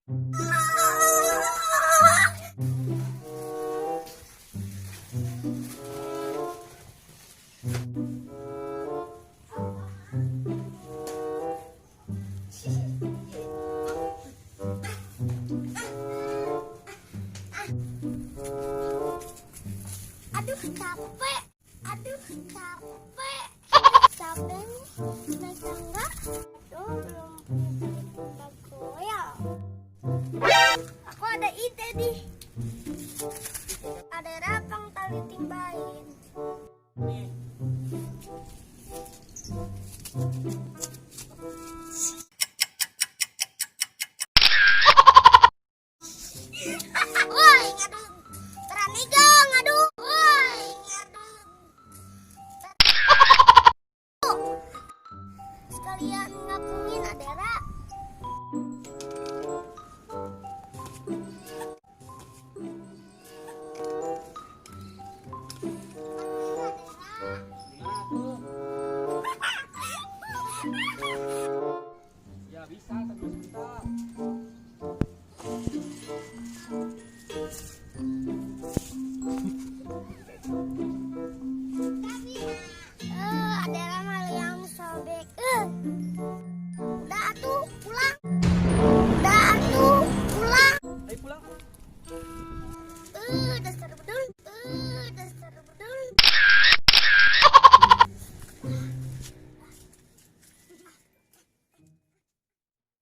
Aduh capek, capek nih naik tangga. Aduh belum bisa goyang. Aku ada ide nih. Ada rapang tali timbain. Woi, ngadu. Berani gak ngadu? Woi, ngadu. Sekalian ngapungin Adera. Ya bisa, tapi sebentar. Adera malah yang sobek. Udah atuh pulang. Ayo pulang.